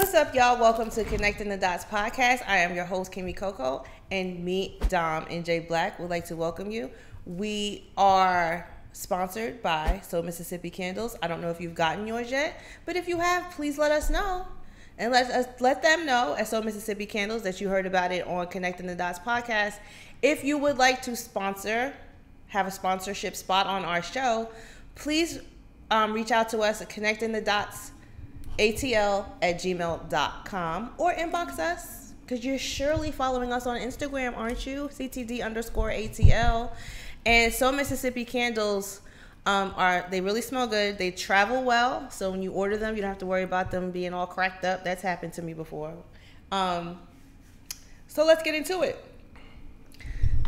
What's up, y'all? Welcome to Connecting the Dots podcast. I am your host, Kymmy Coco, and me, Dom, and Jay Black would like to welcome you. We are sponsored by So Mississippi Candles. I don't know if you've gotten yours yet, but if you have, please let us know. And let them know at So Mississippi Candles that you heard about it on Connecting the Dots podcast. If you would like to have a sponsorship spot on our show, please reach out to us at connectingthedotstatl@gmail.com or inbox us, because you're surely following us on Instagram, aren't you? CTD_ATL. And So Mississippi Candles, they really smell good. They travel well, so when you order them, you don't have to worry about them being all cracked up. That's happened to me before. So let's get into it.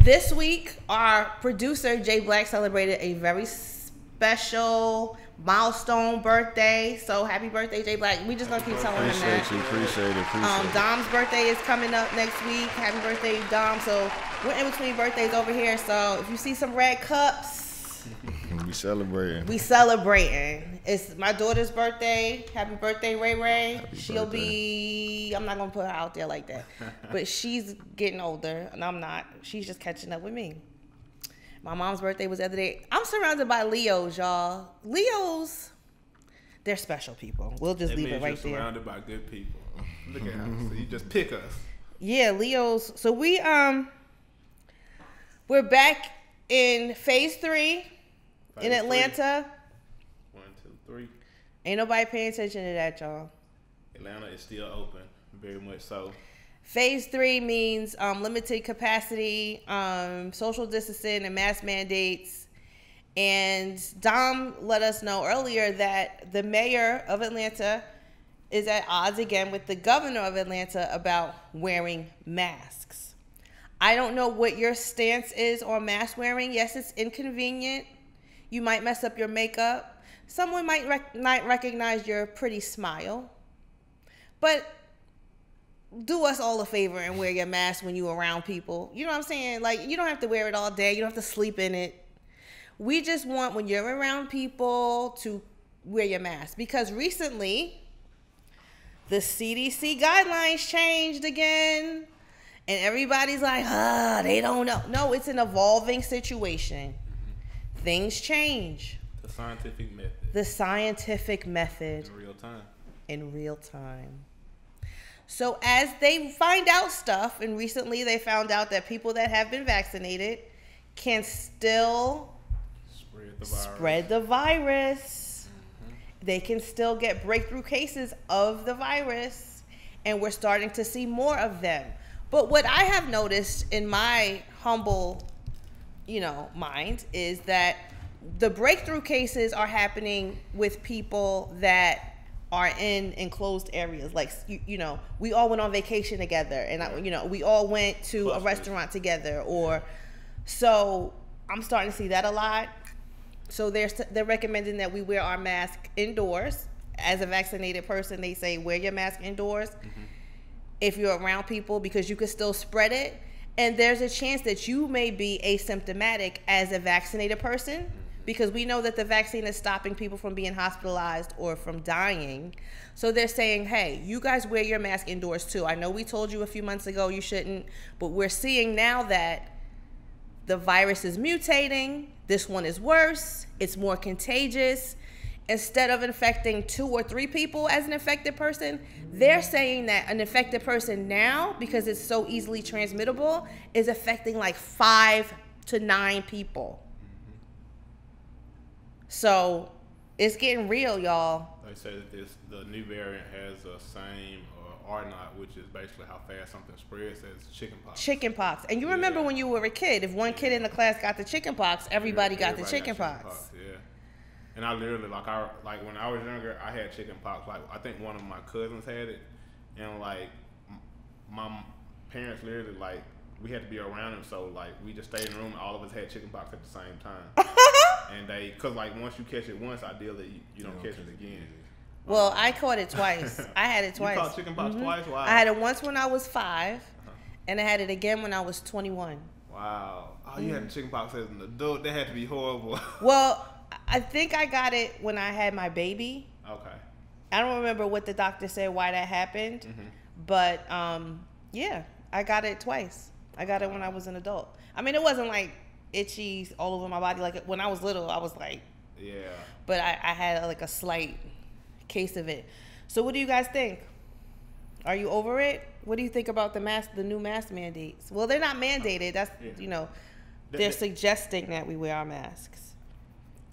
This week, our producer, Jay Black, celebrated a very special milestone birthday. So happy birthday, Jay Black. We just gonna keep telling him that. Appreciate it. Dom's birthday is coming up next week. Happy birthday, Dom. So we're in between birthdays over here. So if you see some red cups, we celebrating. It's my daughter's birthday. Happy birthday, Ray Ray. I'm not gonna put her out there like that, but she's getting older and I'm not. She's just catching up with me. My mom's birthday was the other day. I'm surrounded by Leos, y'all. Leos, they're special people. We'll just leave it right there. Surrounded by good people. Look at how you just pick us. Yeah, Leos. So we're back in phase 3 in Atlanta. 1, 2, 3. Ain't nobody paying attention to that, y'all. Atlanta is still open, very much so. Phase 3 means limited capacity, social distancing, and mask mandates. And Dom let us know earlier that the mayor of Atlanta is at odds again with the governor of Atlanta about wearing masks. I don't know what your stance is on mask wearing. Yes, it's inconvenient. You might mess up your makeup. Someone might not recognize your pretty smile. But do us all a favor and wear your mask when you're around people. You know what I'm saying? Like, you don't have to wear it all day. You don't have to sleep in it. We just want, when you're around people, to wear your mask. Because recently, the CDC guidelines changed again. And everybody's like, they don't know. No, it's an evolving situation. Things change. The scientific method. The scientific method. In real time. So as they find out stuff, and recently they found out that people that have been vaccinated can still spread the virus. They can still get breakthrough cases of the virus, and we're starting to see more of them. But what I have noticed in my humble, mind is that the breakthrough cases are happening with people that are in enclosed areas. Like, we all went on vacation together, and we all went to a restaurant together, so I'm starting to see that a lot. So they're recommending that we wear our mask indoors. As a vaccinated person, they say wear your mask indoors if you're around people, because you can still spread it, and there's a chance that you may be asymptomatic as a vaccinated person. Because we know that the vaccine is stopping people from being hospitalized or from dying. So they're saying, hey, you guys wear your mask indoors too. I know we told you a few months ago you shouldn't, but we're seeing now that the virus is mutating. This one is worse. It's more contagious. Instead of infecting 2 or 3 people as an infected person, they're saying that an infected person now, because it's so easily transmittable, is affecting like 5 to 9 people. So it's getting real, y'all. They say that the new variant has the same or not, which is basically how fast something spreads, as chickenpox. Chickenpox. And you remember when you were a kid, if one kid in the class got the chickenpox, everybody got the chickenpox. Yeah. And I literally, when I was younger, I had chickenpox. Like, I think one of my cousins had it, and my parents literally, we had to be around him, so we just stayed in the room and all of us had chickenpox at the same time. And because once you catch it once, ideally you don't catch it again. Well, I caught it twice. I had it twice. You caught chickenpox twice? Wow. I had it once when I was 5, and I had it again when I was 21. Wow. Oh, you had chickenpox as an adult? That had to be horrible. Well, I think I got it when I had my baby. Okay. I don't remember what the doctor said why that happened, but yeah, I got it twice. I got it when I was an adult. I mean, it wasn't like itchy all over my body. Like when I was little, I was like, yeah. But I had like a slight case of it. So what do you guys think? Are you over it? What do you think about the new mask mandates? Well, they're not mandated. That's, you know, they're suggesting that we wear our masks.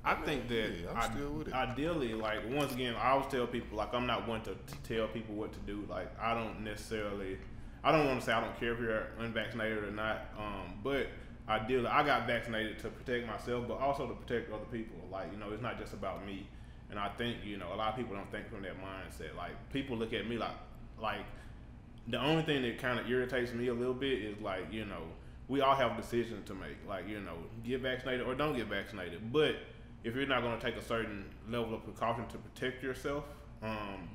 I think that I'm still with it. Ideally, like, once again, I always tell people, like, I'm not one to tell people what to do. Like, I don't want to say I don't care if you're unvaccinated or not. But ideally, I got vaccinated to protect myself, but also to protect other people. Like, you know, it's not just about me. And I think, you know, a lot of people don't think from that mindset. Like, people look at me like the only thing that kind of irritates me a little bit is, like, you know, we all have decisions to make. Like, you know, get vaccinated or don't get vaccinated. But if you're not going to take a certain level of precaution to protect yourself,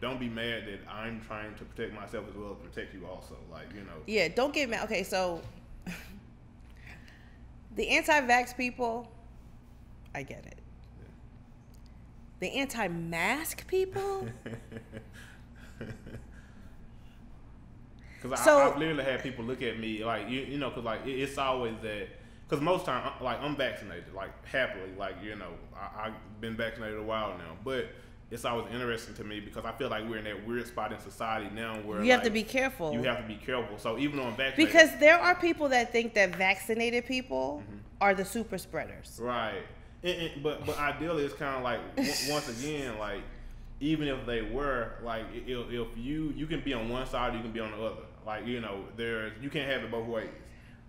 don't be mad that I'm trying to protect myself as well as protect you also. Like, you know. Yeah, don't get mad. Okay, so the anti-vax people, I get it. Yeah. The anti-mask people? Because I've literally had people look at me like, you know, because like it's always that. Because most time, like, I'm vaccinated, like, happily, like, you know, I've been vaccinated a while now, but it's always interesting to me because I feel like we're in that weird spot in society now where you have to be careful. You have to be careful. So even though I'm vaccinated, because there are people that think that vaccinated people are the super spreaders, right? But ideally, it's kind of like once again, like, even if they were, like, if you can be on one side, you can be on the other. Like, you know, you can't have it both ways.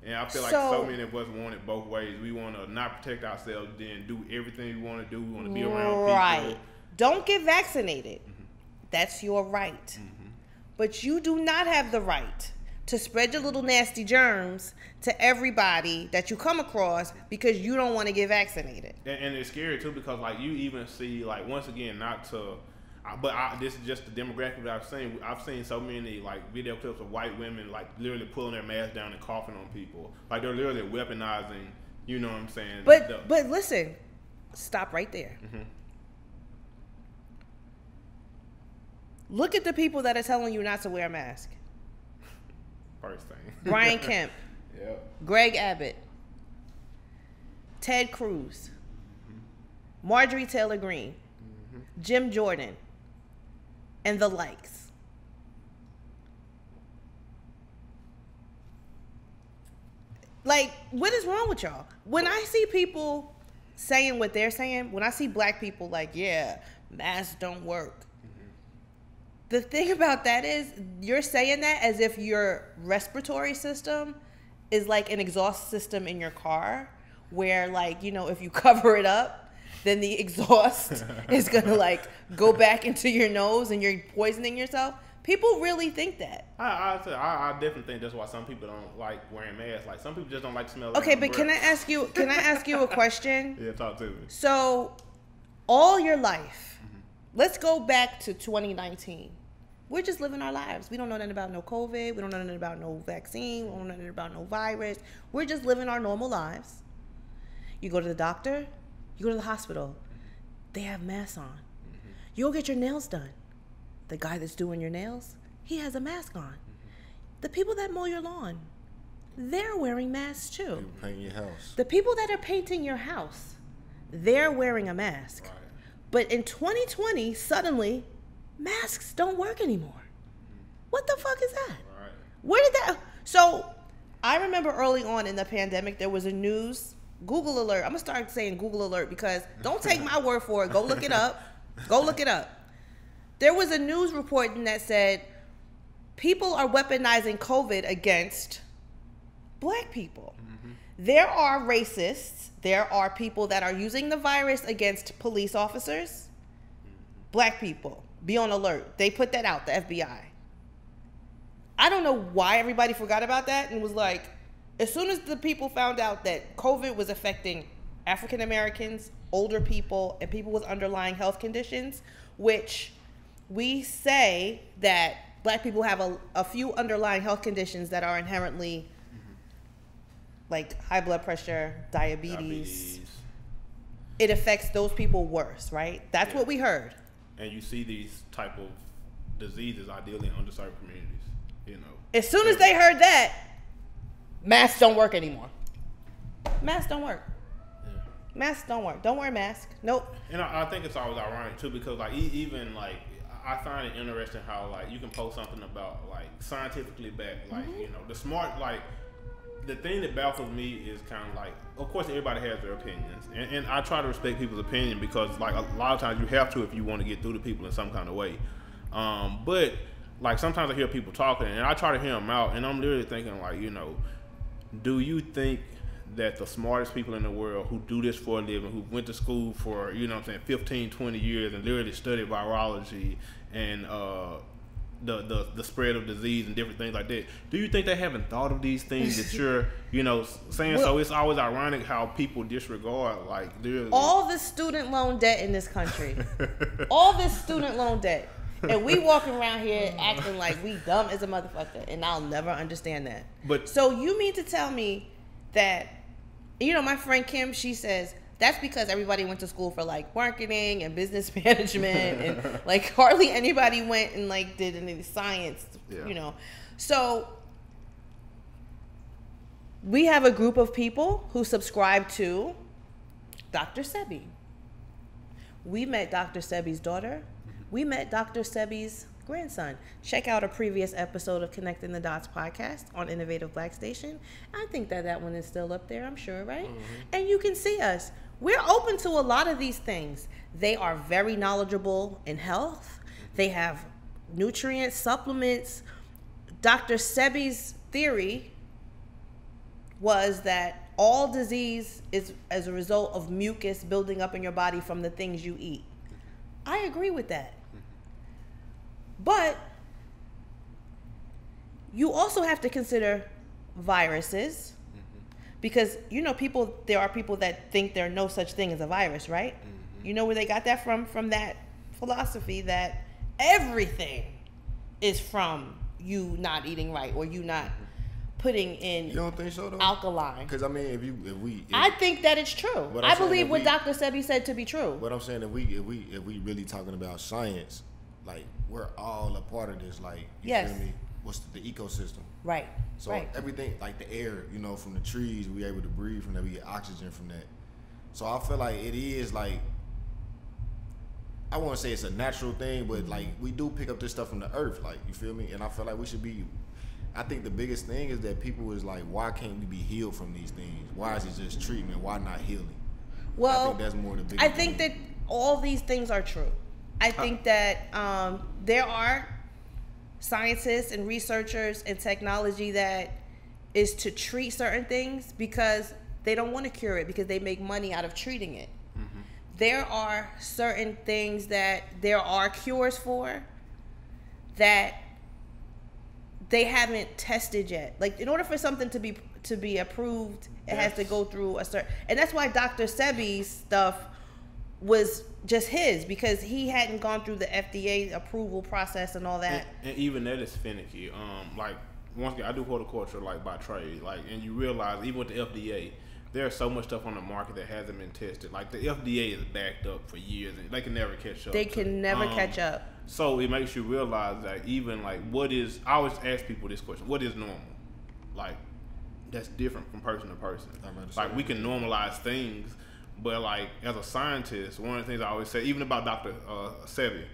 And I feel like so many of us want it both ways. We want to not protect ourselves, then do everything we want to do. We want to be around people. Right. Don't get vaccinated. That's your right. But you do not have the right to spread your little nasty germs to everybody that you come across because you don't want to get vaccinated. And it's scary, too, because, like, you even see, like, once again, not to... this is just the demographic that I've seen. I've seen so many, like, video clips of white women, like, literally pulling their mask down and coughing on people. Like, they're literally weaponizing, you know what I'm saying? But listen, stop right there. Look at the people that are telling you not to wear a mask. First thing. Brian Kemp. Yep. Greg Abbott. Ted Cruz. Marjorie Taylor Greene. Jim Jordan. And the likes. Like, what is wrong with y'all? When I see people saying what they're saying, when I see black people like, yeah, masks don't work. The thing about that is you're saying that as if your respiratory system is like an exhaust system in your car where, like, you know, if you cover it up, then the exhaust is going to, like, go back into your nose and you're poisoning yourself. People really think that. I definitely think that's why some people don't like wearing masks. Like, some people just don't like the smell of Okay, but can I ask you a question? Yeah, talk to me. So, all your life, let's go back to 2019. We're just living our lives. We don't know nothing about no COVID. We don't know nothing about no vaccine. We don't know nothing about no virus. We're just living our normal lives. You go to the doctor. You go to the hospital, they have masks on. You go get your nails done. The guy that's doing your nails, he has a mask on. The people that mow your lawn, they're wearing masks too. You paint your house. The people that are painting your house, they're wearing a mask. Right. But in 2020, suddenly, masks don't work anymore. What the fuck is that? Right. Where did that... So, I remember early on in the pandemic, there was a news... Google alert. I'm going to start saying Google alert because don't take my word for it. Go look it up. Go look it up. There was a news reporting that said people are weaponizing COVID against black people. There are racists. There are people that are using the virus against police officers. Black people. Be on alert. They put that out, the FBI. I don't know why everybody forgot about that and was like, as soon as the people found out that COVID was affecting African Americans, older people, and people with underlying health conditions, which we say that black people have a few underlying health conditions that are inherently like high blood pressure, diabetes. It affects those people worse, right? That's what we heard. and you see these type of diseases ideally in underserved communities. You know, as soon as they heard that, masks don't work anymore. Masks don't work. Yeah. Masks don't work. Don't wear a mask. Nope. And I think it's always ironic too, because like even like I find it interesting how like you can post something about like scientifically backed, like you know, the smart, like the thing that baffles me is kind of like, of course everybody has their opinions, and I try to respect people's opinion, because like a lot of times you have to if you want to get through to people in some kind of way. But like sometimes I hear people talking and I try to hear them out, and I'm literally thinking like, you know, do you think that the smartest people in the world who do this for a living, who went to school for, you know what I'm saying, 15, 20 years and literally studied virology and the spread of disease and different things like that, do you think they haven't thought of these things that you're, you know, saying? So it's always ironic how people disregard like literally all the student loan debt in this country. All this student loan debt. And we walking around here acting like we dumb as a motherfucker, and I'll never understand that. But so you mean to tell me that, you know, my friend Kim, she says that's because everybody went to school for like marketing and business management, and like hardly anybody went and like did any science, you know. So we have a group of people who subscribe to Dr. Sebi. We met Dr. Sebi's daughter. We met Dr. Sebi's grandson. Check out a previous episode of Connecting the Dots podcast on Innovative Black Station. I think that one is still up there, I'm sure, right? And you can see us. We're open to a lot of these things. They are very knowledgeable in health. They have nutrient supplements. Dr. Sebi's theory was that all disease is as a result of mucus building up in your body from the things you eat. I agree with that. But you also have to consider viruses, because, you know, there are people that think there's no such thing as a virus, right? You know where they got that from that philosophy that everything is from you not eating right, or you not putting in, you don't think so though? Alkaline. Because I mean, I think that it's true. I believe what Dr. Sebi said to be true. But I'm saying if we really talking about science, like we're all a part of this. Like you feel me? What's the ecosystem? Right. So everything, like the air, you know, from the trees, we able to breathe from that. We get oxygen from that. So I feel like it is like, I won't say it's a natural thing, but like we do pick up this stuff from the earth. Like, you feel me? And I feel like we should be. I think the biggest thing is that people is like, why can't we be healed from these things? Why is it just treatment? Why not healing? Well, I think that's more the biggest I think that all these things are true. I think that there are scientists and researchers and technology that is to treat certain things because they don't want to cure it, because they make money out of treating it. There are certain things that there are cures for that they haven't tested yet. Like, in order for something to be approved, it has to go through a certain, and that's why Dr. Sebi's stuff was just his, because he hadn't gone through the FDA approval process and all that. And even that is finicky. Like, once again, I do horticulture like by trade, like, and you realize even with the FDA, there's so much stuff on the market that hasn't been tested. Like, the FDA is backed up for years, and they can never catch up. They can never catch up. So it makes you realize that even like I always ask people this question: what is normal? Like, that's different from person to person. Like, we can normalize things, but like as a scientist, one of the things I always say, even about Dr. Sebi,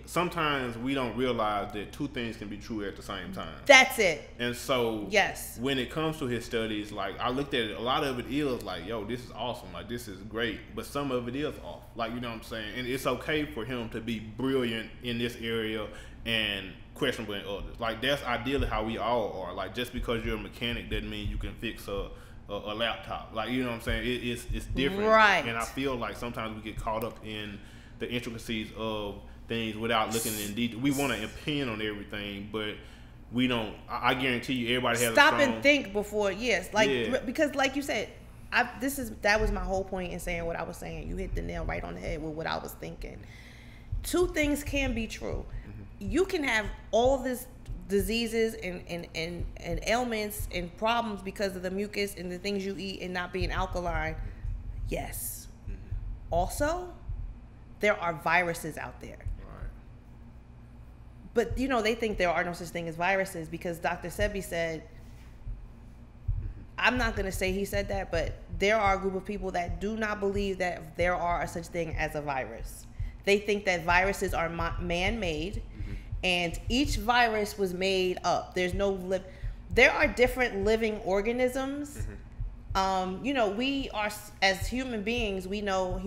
sometimes we don't realize that two things can be true at the same time. That's it. And so yes, when it comes to his studies, like, I looked at it, a lot of it is like, yo, this is awesome, like, this is great, but some of it is off. Like, you know what I'm saying? And it's okay for him to be brilliant in this area and questionable in others. Like, that's ideally how we all are. Like, just because you're a mechanic doesn't mean you can fix a laptop. Like, you know what I'm saying? It's different. Right. And I feel like sometimes we get caught up in the intricacies of things without looking in detail. We want an opinion on everything, but we don't. I guarantee you, everybody has stop and think before. Yes, like, because like you said, that was my whole point in saying what I was saying. You hit the nail right on the head with what I was thinking. Two things can be true. You can have all this diseases and ailments and problems because of the mucus and the things you eat and not being alkaline. Yes. Also, there are viruses out there. Right. But, you know, they think there are no such thing as viruses because Dr. Sebi said, I'm not going to say he said that, but there are a group of people that do not believe that there are such thing as a virus. They think that viruses are man-made, and each virus was made up. There's no there are different living organisms. You know, we are, as human beings, we know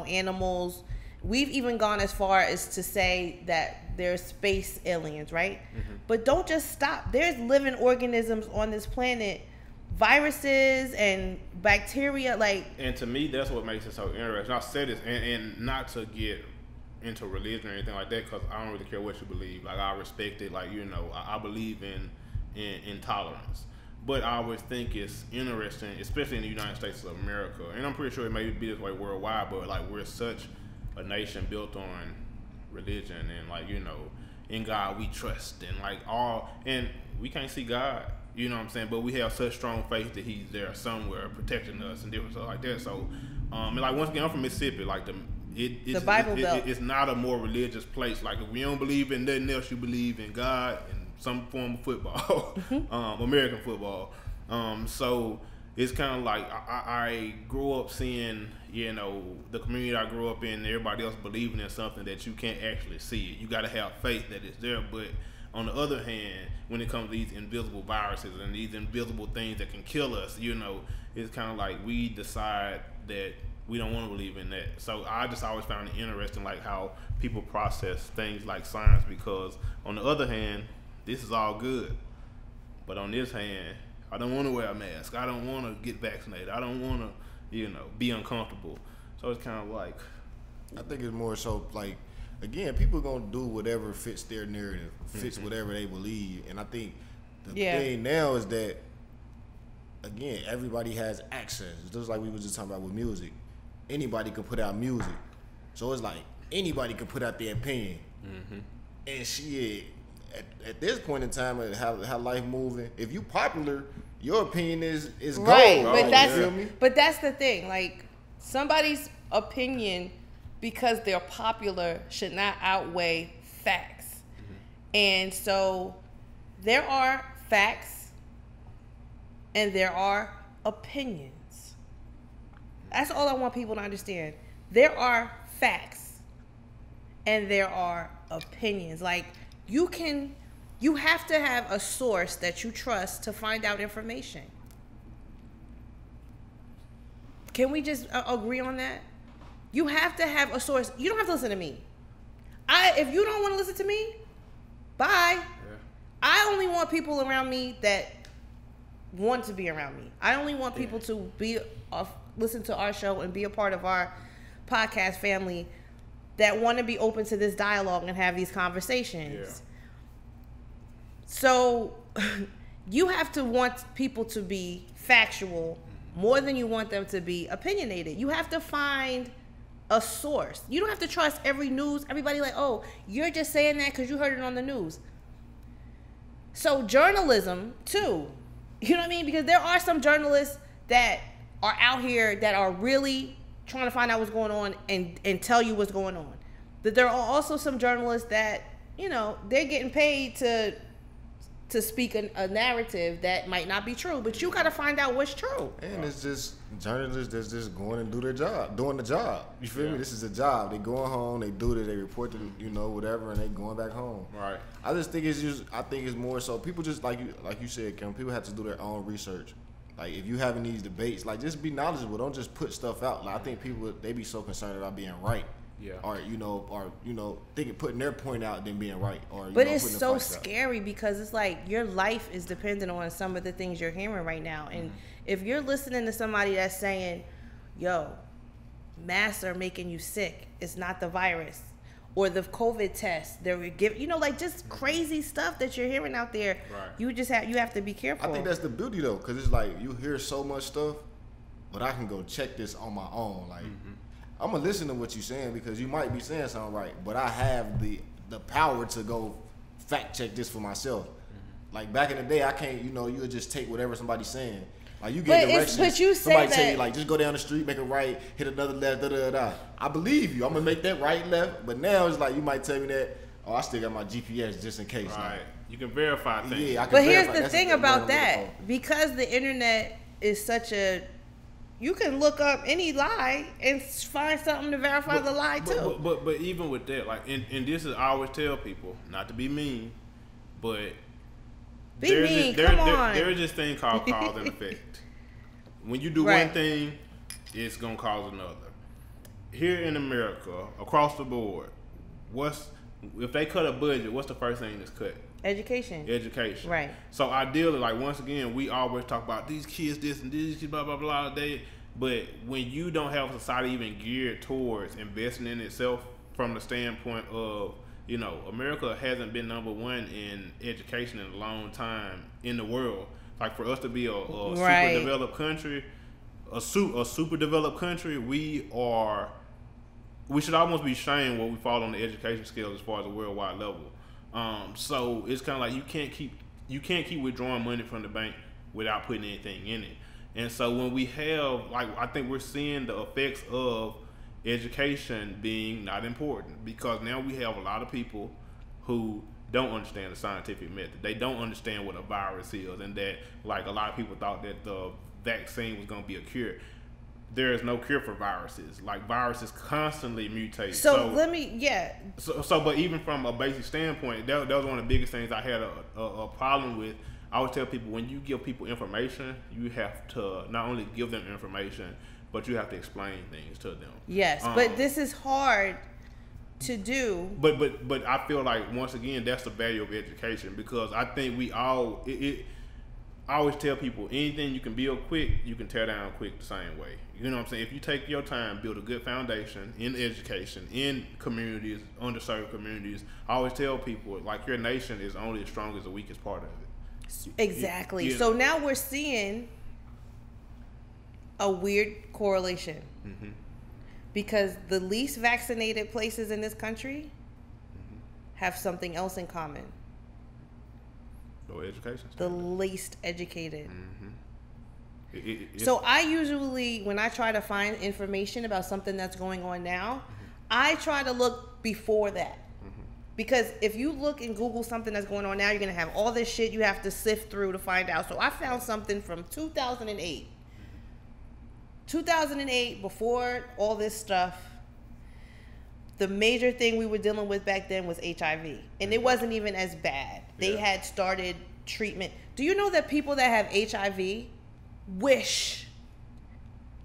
animals. We've even gone as far as to say that there's space aliens, right? But don't just stop. There's living organisms on this planet, viruses and bacteria, like. And to me, that's what makes it so interesting. I said this, and not to get into religion or anything like that, because I don't really care what you believe. Like, I respect it. Like, you know, I believe in tolerance. But I always think it's interesting, especially in the United States of America, and I'm pretty sure it may be this way worldwide, but like we're such a nation built on religion and like, you know, in God we trust and like and we can't see God, you know what I'm saying, but we have such strong faith that he's there somewhere protecting us and different stuff like that. So, and like once again, I'm from Mississippi, like the Bible Belt. It's not a more religious place. Like if you don't believe in nothing else, you believe in God and some form of football, American football. So it's kind of like I grew up seeing, you know, the community I grew up in, everybody else believing in something that you can't actually see it. You got to have faith that it's there. But on the other hand, when it comes to these invisible viruses and these invisible things that can kill us, you know, it's kind of like we decide that we don't want to believe in that. So I just always found it interesting, like how people process things like science, because on the other hand, this is all good, but on this hand, I don't want to wear a mask. I don't want to get vaccinated. I don't want to, you know, be uncomfortable. So it's kind of like, I think it's more so like, again, people are gonna do whatever fits their narrative, fits whatever they believe, and I think the thing now is that, again, everybody has access. It's just like we were just talking about with music. Anybody can put out music, so it's like anybody can put out their opinion, and shit. At this point in time, how life moving, if you popular, your opinion is right. gold. But that's the thing. Like, somebody's opinion, because they're popular, should not outweigh facts. And so there are facts and there are opinions. That's all I want people to understand. There are facts and there are opinions. Like, you have to have a source that you trust to find out information. Can we just agree on that? You have to have a source. You don't have to listen to me. If you don't want to listen to me, bye. Yeah. I only want people around me that want to be around me. I only want people to listen to our show and be a part of our podcast family that want to be open to this dialogue and have these conversations. Yeah. So you have to want people to be factual more than you want them to be opinionated. You have to find a source. You don't have to trust every news. Everybody like, oh, you're just saying that because you heard it on the news. So journalism too. You know what I mean? Because there are some journalists that are out here that are really trying to find out what's going on and tell you what's going on. But there are also some journalists that, you know, they're getting paid to speak a narrative that might not be true, but you got to find out what's true. And it's just journalists that's just going and doing the job. You feel me? This is a job. They going home, they do it, they report to, you know, whatever, and they going back home. Right. I just think it's more so people just like you said, Kim, people have to do their own research. Like, if you having these debates, like, just be knowledgeable. Don't just put stuff out. Like, I think people, they be so concerned about being right. Yeah. Or thinking putting their point out than being right. But it's so scary because it's like your life is dependent on some of the things you're hearing right now. And if you're listening to somebody that's saying, yo, masks are making you sick, it's not the virus. Or the COVID test, they're giving, you know, like just crazy stuff that you're hearing out there. Right. You have to be careful. I think that's the beauty though, because it's like you hear so much stuff, but I can go check this on my own. Like, I'm gonna listen to what you're saying because you might be saying something right, but I have the power to go fact check this for myself. Like back in the day, I can't, you would just take whatever somebody's saying Like you get directions. But you say somebody that, tell you like just go down the street, make a right, hit another left, da da da. I believe you. I'm gonna make that right left. But now it's like you might tell me that. Oh, I still got my GPS just in case. Right. Like, you can verify things. Yeah, I can but verify. Here's the thing about that. Because the internet is such a... You can look up any lie and find something to verify the lie too. But even with that, like, and this is I always tell people, not to be mean, but there is this thing called cause and effect. When you do one thing, it's gonna cause another. Here in America, across the board, if they cut a budget, what's the first thing that's cut? Education. Right. So ideally, like once again, we always talk about these kids this and these kids blah blah blah. But when you don't have a society even geared towards investing in itself from the standpoint of, you know, America hasn't been number one in education in a long time in the world. Like for us to be a super developed country, a super developed country, we should almost be shamed where we fall on the education scale as far as a worldwide level. So it's kind of like you can't keep withdrawing money from the bank without putting anything in it. And so when we have, like, I think we're seeing the effects of education being not important, because now we have a lot of people who don't understand the scientific method. They don't understand what a virus is, and that, like, a lot of people thought that the vaccine was going to be a cure. There is no cure for viruses. Like, viruses constantly mutate. So but even from a basic standpoint, that was one of the biggest things I had a problem with. I always tell people, when you give people information, you have to not only give them information, but you have to explain things to them. Yes, but this is hard to do. But I feel like, once again, that's the value of education, because I think we all... I always tell people, anything you can build quick, you can tear down quick the same way. You know what I'm saying? If you take your time, build a good foundation in education, in communities, underserved communities, I always tell people, like, your nation is only as strong as the weakest part of it. Exactly. So now we're seeing a weird correlation. Mm-hmm. Because the least vaccinated places in this country have something else in common. No education. The least educated. Mm-hmm. So I usually, when I try to find information about something that's going on now, I try to look before that. Because if you look and Google something that's going on now, you're going to have all this shit you have to sift through to find out. So I found something from 2008. 2008, before all this stuff, the major thing we were dealing with back then was HIV. And it wasn't even as bad. They had started treatment. Do you know that people that have HIV wish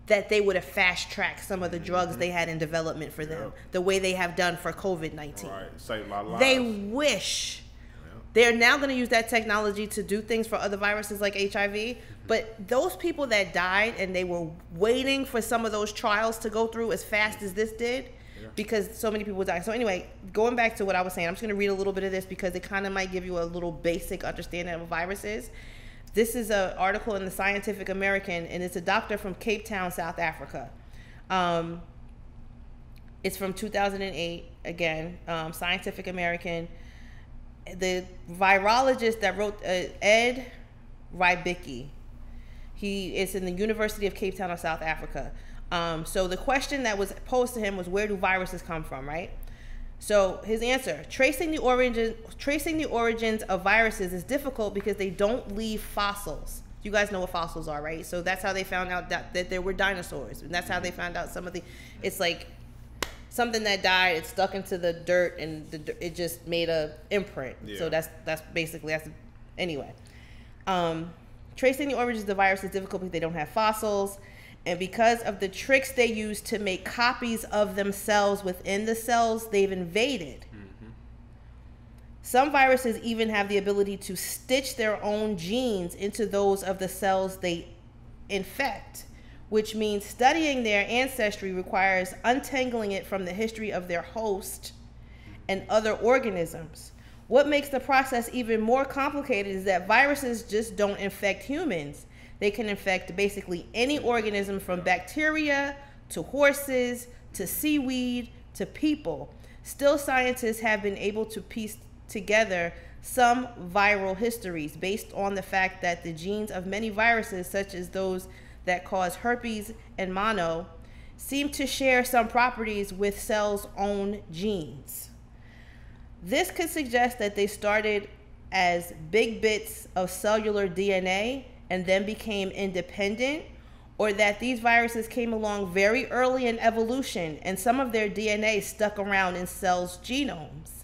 that they would have fast-tracked some of the drugs they had in development for them, the way they have done for COVID-19. Right, save a lot of lives. They wish. They're now going to use that technology to do things for other viruses like HIV, but those people that died and they were waiting for some of those trials to go through as fast as this did, because so many people died. So anyway, going back to what I was saying, I'm just going to read a little bit of this because it kind of might give you a little basic understanding of a virus is. This is an article in the Scientific American, and it's a doctor from Cape Town, South Africa. It's from 2008, again, Scientific American. The virologist that wrote, Ed Rybicki, he is in the University of Cape Town of South Africa. So the question that was posed to him was, where do viruses come from, right? So his answer, tracing the origins of viruses is difficult because they don't leave fossils. You guys know what fossils are, right? So that's how they found out that there were dinosaurs. And that's how they found out it's like something that died, it stuck into the dirt, and it just made a imprint. Yeah. So that's anyway. Tracing the origins of the virus is difficult because they don't have fossils. And because of the tricks they use to make copies of themselves within the cells they've invaded. Mm-hmm. Some viruses even have the ability to stitch their own genes into those of the cells they infect, which means studying their ancestry requires untangling it from the history of their host and other organisms. What makes the process even more complicated is that viruses just don't infect humans. They can infect basically any organism, from bacteria to horses to seaweed to people. Still, scientists have been able to piece together some viral histories based on the fact that the genes of many viruses, such as those that cause herpes and mono, seem to share some properties with cells' own genes. This could suggest that they started as big bits of cellular DNA and then became independent, or that these viruses came along very early in evolution and some of their DNA stuck around in cells' genomes.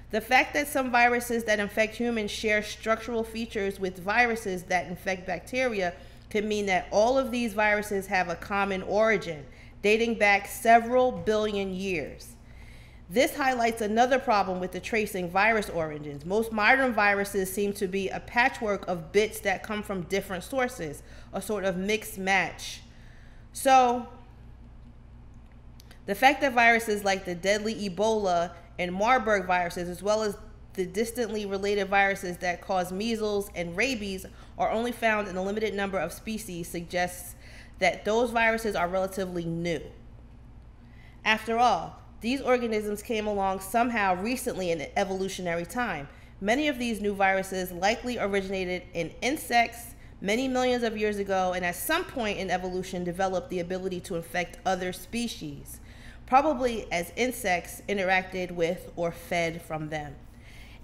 The fact that some viruses that infect humans share structural features with viruses that infect bacteria could mean that all of these viruses have a common origin, dating back several billion years. This highlights another problem with the tracing virus origins. Most modern viruses seem to be a patchwork of bits that come from different sources, a sort of mixed match. So, the fact that viruses like the deadly Ebola and Marburg viruses, as well as the distantly related viruses that cause measles and rabies, are only found in a limited number of species suggests that those viruses are relatively new. After all, these organisms came along somehow recently in evolutionary time. Many of these new viruses likely originated in insects many millions of years ago, and at some point in evolution developed the ability to infect other species, probably as insects interacted with or fed from them.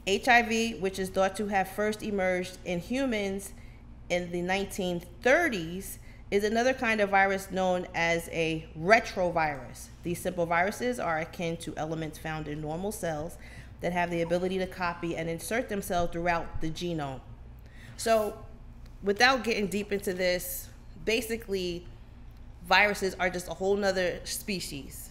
HIV, which is thought to have first emerged in humans in the 1930s, is another kind of virus known as a retrovirus. These simple viruses are akin to elements found in normal cells that have the ability to copy and insert themselves throughout the genome. So, without getting deep into this, basically, viruses are just a whole nother species.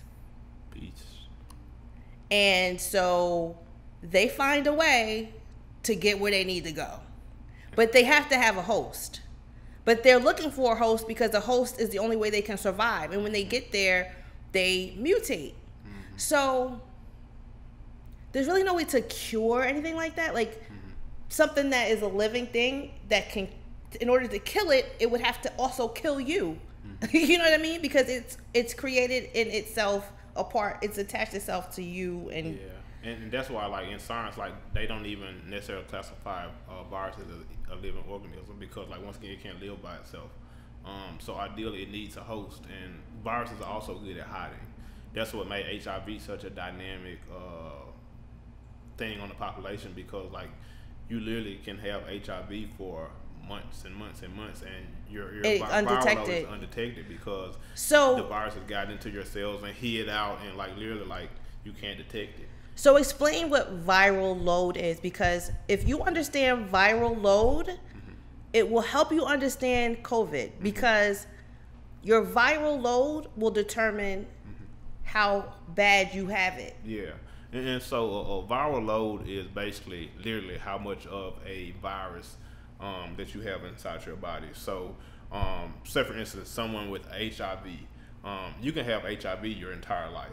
And so, they find a way to get where they need to go. But they have to have a host. But they're looking for a host because a host is the only way they can survive. And when they get there, they mutate. Mm-hmm. So there's really no way to cure anything like that. Like something that is a living thing that can, in order to kill it, it would have to also kill you. Mm-hmm. You know what I mean? Because it's created in itself apart. It's attached itself to you. And yeah. And that's why, like, in science, like, they don't even necessarily classify viruses as a living organism because, like, once again, it can't live by itself. So ideally, it needs a host, and viruses are also good at hiding. That's what made HIV such a dynamic thing on the population because, like, you literally can have HIV for months and months and months, and your viral load is undetected because the virus has gotten into your cells and hid out, and, like, literally, like, you can't detect it. So explain what viral load is, because if you understand viral load, it will help you understand COVID, because your viral load will determine how bad you have it. Yeah. And so a viral load is basically literally how much of a virus that you have inside your body. So say for instance, someone with HIV, you can have HIV your entire life.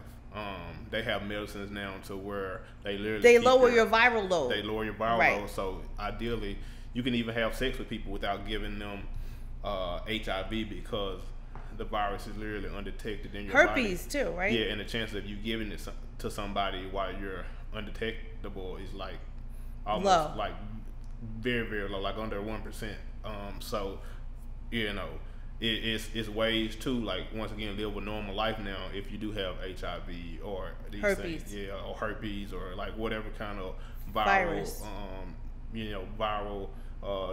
They have medicines now to where they literally lower your viral load. They lower your viral load. So ideally, you can even have sex with people without giving them HIV because the virus is literally undetected in your body. Herpes too, right? Yeah, and the chance of you giving it to somebody while you're undetectable is like almost low. Like very, very low, like under 1%. So, you know, it's ways to, like, once again, live a normal life now if you do have HIV or these herpes. Things, yeah, or herpes or like whatever kind of viral, viral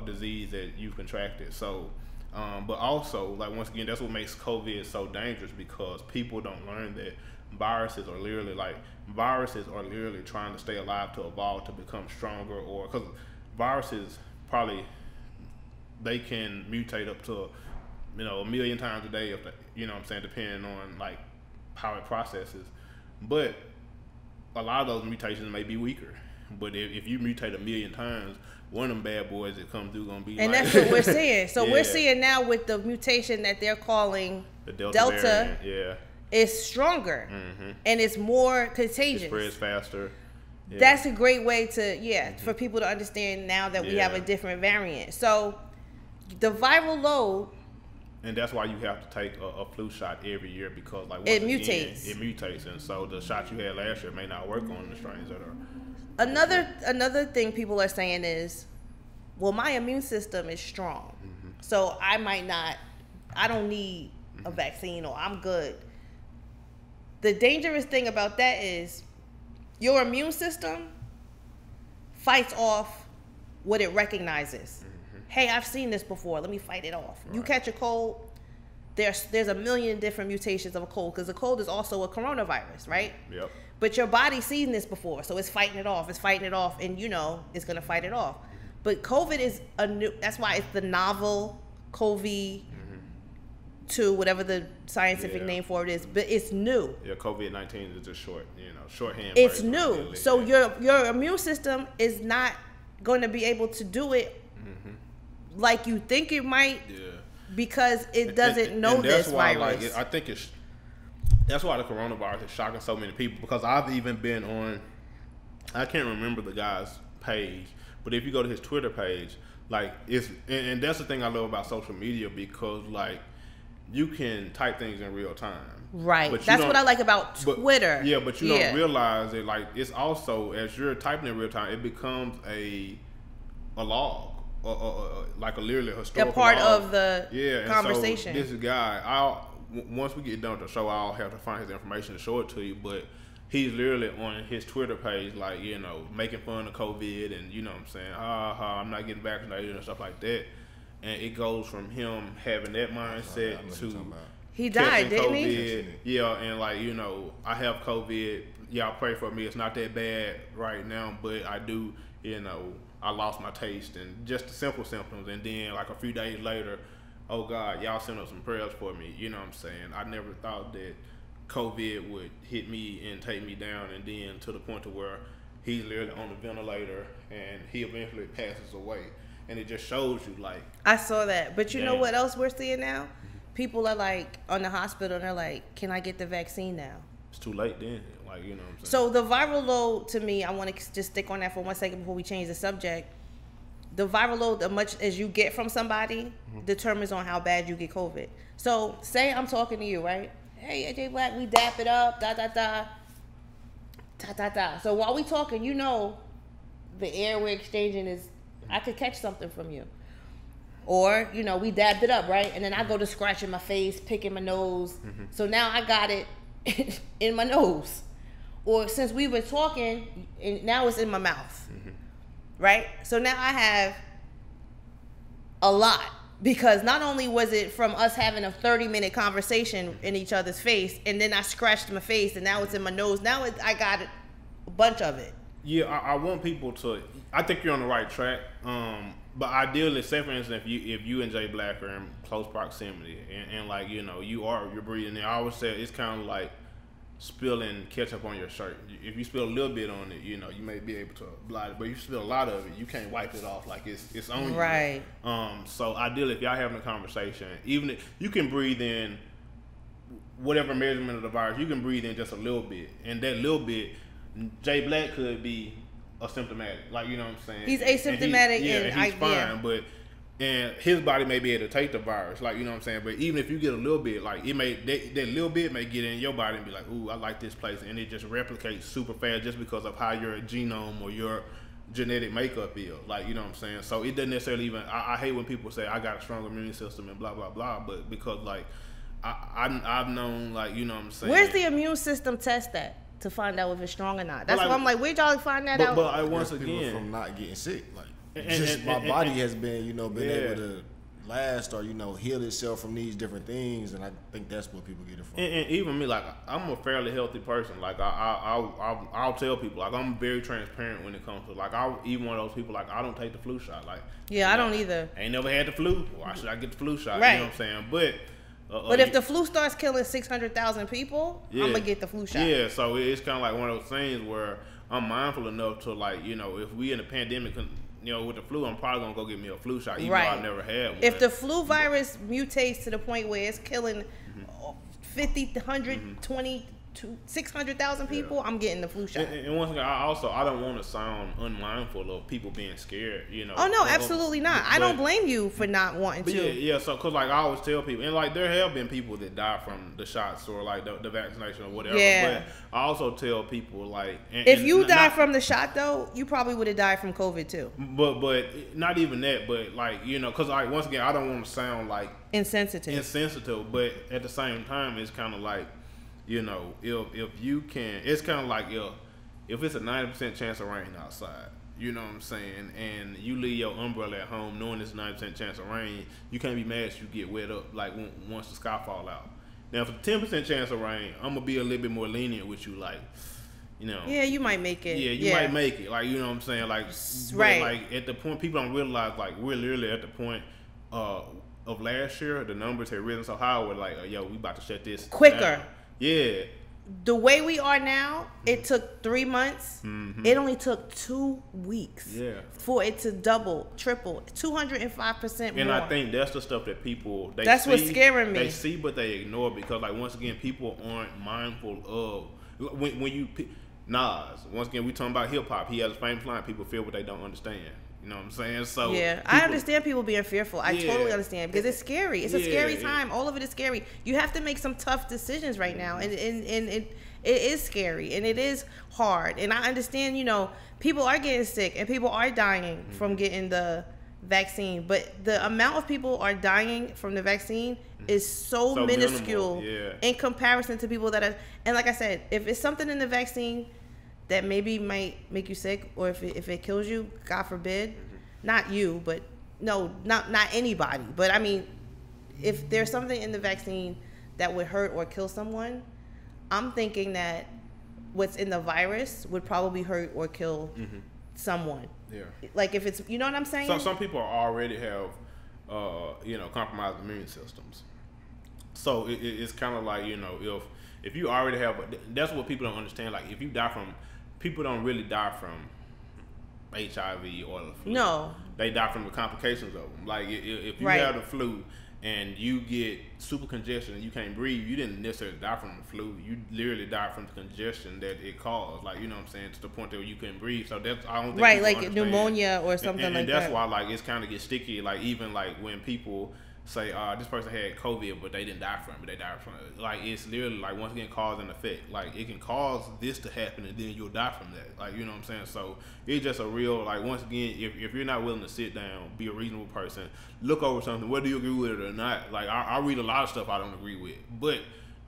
disease that you've contracted. So, but also, like, once again, that's what makes COVID so dangerous, because people don't learn that viruses are literally trying to stay alive, to evolve, to become stronger, or because viruses probably, they can mutate up to, you know, 1 million times a day, if you know what I'm saying, depending on like how it processes. But a lot of those mutations may be weaker. But if you mutate 1 million times, one of them bad boys that come through gonna be. And like, that's what we're seeing. So we're seeing now with the mutation that they're calling the Delta variant, yeah, is stronger, and it's more contagious. It spreads faster. Yeah. That's a great way to for people to understand now that we have a different variant. So the viral load. And that's why you have to take a flu shot every year, because like it mutates. It mutates, and so the shot you had last year may not work on the strains that are Another thing people are saying is, well, my immune system is strong, so I don't need a vaccine, or I'm good. The dangerous thing about that is your immune system fights off what it recognizes. Hey, I've seen this before. Let me fight it off. Right. You catch a cold, there's a million different mutations of a cold, because a cold is also a coronavirus, right? Yep. But your body's seen this before, so it's fighting it off. It's fighting it off, and it's going to fight it off. But COVID is that's why it's the novel COVID-2, whatever the scientific name for it is, but it's new. Yeah, COVID-19 is just shorthand. It's new. So your immune system is not going to be able to do it like you think it might, because it doesn't know this virus. I think that's why the coronavirus is shocking so many people, because I've even been on, I can't remember the guy's page, but if you go to his Twitter page, and that's the thing I love about social media, because you can type things in real time. Right. That's what I like about Twitter. But you don't realize that it's also, as you're typing in real time, it becomes a log. Literally a historical part log. Of the conversation. So this guy, once we get done with the show, I'll have to find his information to show it to you. But he's literally on his Twitter page, making fun of COVID, and what I'm saying, I'm not getting vaccinated and stuff like that. And it goes from him having that mindset to he died, didn't COVID. He? Yeah, and I have COVID. Y'all pray for me. It's not that bad right now, but I do, I lost my taste and just the simple symptoms. And then a few days later, oh God, y'all send up some prayers for me. You know what I'm saying? I never thought that COVID would hit me and take me down, and then to the point to where he's literally on the ventilator and he eventually passes away. And it just shows you I saw that. But you know what else we're seeing now? People are on the hospital and they're like, can I get the vaccine now? It's too late then. What I'm saying? So the viral load, to me, I want to just stick on that for 1 second before we change the subject. The viral load, as much as you get from somebody, determines on how bad you get COVID. So say I'm talking to you, right? Hey, AJ Black, we dap it up, So while we talking, the air we're exchanging is, I could catch something from you. Or, we dabbed it up, right? And then I go to scratching my face, picking my nose. So now I got it in my nose. Or since we were talking, and now it's in my mouth. Right? So now I have a lot. Because not only was it from us having a 30-minute conversation in each other's face, and then I scratched my face, and now it's in my nose. Now I got a bunch of it. Yeah, I want people to, I think you're on the right track. But ideally, say for instance, if you and Jay Black are in close proximity, and you're breathing, I always say it's kind of like spilling ketchup on your shirt. If you spill a little bit on it, you may be able to blot it, but if you spill a lot of it, you can't wipe it off it's on you. Right. So ideally, if y'all having a conversation, even if you can breathe in whatever measurement of the virus, you can breathe in just a little bit, and that little bit, Jay Black could be asymptomatic, you know what I'm saying? He's asymptomatic, he's fine, but his body may be able to take the virus, you know what I'm saying? But even if you get a little bit, it may that little bit may get in your body and be like, ooh, I like this place, and it just replicates super fast just because of how your genome or your genetic makeup is, you know what I'm saying? So it doesn't necessarily even. I hate when people say I got a strong immune system and blah blah blah, but because I've known, you know what I'm saying? Where's the immune system test at to find out if it's strong or not? That's why I'm like, where'd y'all find that out? But once again, from not getting sick, my body has been, able to last or heal itself from these different things, and I think that's what people get it from. And even me, I'm a fairly healthy person. I'll tell people, I'm very transparent when it comes to I'll even one of those people I don't take the flu shot. I don't either. I ain't never had the flu. Why should I get the flu shot? Right. You know what I'm saying? But if the flu starts killing 600,000 people, I'm gonna get the flu shot. Yeah, so it's kind of one of those things where I'm mindful enough to if we in a pandemic, with the flu, I'm probably gonna go get me a flu shot, even though I've never had one. If the flu virus mutates to the point where it's killing 50, 100, 20 600,000 people, I'm getting the flu shot. And once again, I don't want to sound unmindful of people being scared, you know. Oh no, absolutely not. I don't blame you for not wanting to. Yeah. So, cause like I always tell people, and like there have been people that die from the shots or like the vaccination or whatever. Yeah. But I also tell people like, if you die from the shot though, you probably would have died from COVID too. But not even that. But like, you know, cause like once again, I don't want to sound like insensitive. But at the same time, it's kind of like, you know, if you can, it's kind of like if it's a 90% chance of rain outside, you know what I'm saying, and you leave your umbrella at home knowing it's a 90% chance of rain, you can't be mad if you get wet up like once the sky fall out. Now, if it's a 10% chance of rain, I'm gonna be a little bit more lenient with you, like, you know. Yeah, you might make it. Yeah, you might make it. Like, you know what I'm saying, like, right. Like at the point, people don't realize, like, we're literally at the point of last year, the numbers had risen so high, we're like, yo, we about to shut this quicker. Down. Yeah. The way we are now, it took 3 months. Mm-hmm. It only took 2 weeks for it to double, triple, 205% more. And I think that's the stuff that people, that's what's scaring me. They see, but they ignore because, like, once again, people aren't mindful of, when you, Nas, once again, we talking about hip-hop. He has a famous line, people feel what they don't understand. You know what I'm saying? So yeah, I understand people being fearful. I totally understand because it's scary. It's a scary time. All of it is scary. You have to make some tough decisions right now, and it is scary and it is hard. And I understand, you know, people are getting sick and people are dying from getting the vaccine, but the amount of people are dying from the vaccine is so minuscule in comparison to people that are. And like I said, if it's something in the vaccine that maybe might make you sick, or if it kills you, God forbid, not you, but no, not anybody. But I mean, if there's something in the vaccine that would hurt or kill someone, I'm thinking that what's in the virus would probably hurt or kill someone. Yeah. Like if it's, you know what I'm saying? So some people already have, you know, compromised immune systems. So it's kind of like, you know, if you already have, that's what people don't understand. Like if you die from, people don't really die from HIV or the flu. No. They die from the complications of them. Like if you have the flu and you get super congestion and you can't breathe, you didn't necessarily die from the flu. You literally died from the congestion that it caused. Like, you know what I'm saying, to the point that you couldn't breathe. So that's, I don't think right, like understand. Pneumonia or something and like that's that. why, like, it's kind of get sticky. Like, even like when people say, this person had COVID, but they didn't die from it. They died from it. Like, it's literally, like, once again, cause and effect. Like, it can cause this to happen, and then you'll die from that. Like, you know what I'm saying? So, it's just a real, like, once again, if you're not willing to sit down, be a reasonable person, look over something, whether you agree with it or not. Like, I read a lot of stuff I don't agree with, but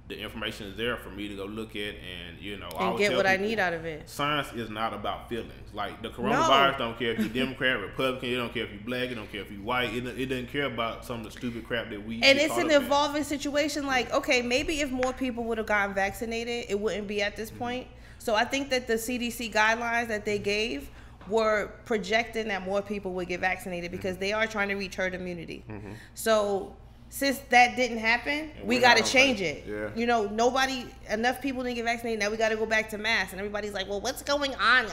the information is there for me to go look at and, you know, and get what I need out of it. Science is not about feelings. Like, the coronavirus don't care if you're Democrat, Republican, it don't care if you're black, it don't care if you're white, it doesn't care about some of the stupid crap that we and it's an evolving situation. Like, okay, maybe if more people would have gotten vaccinated, it wouldn't be at this point. So I think that the CDC guidelines that they gave were projecting that more people would get vaccinated because they are trying to reach herd immunity. So since that didn't happen, we got to change it. Yeah. You know, enough people didn't get vaccinated. Now we got to go back to masks. And everybody's like, well, what's going on?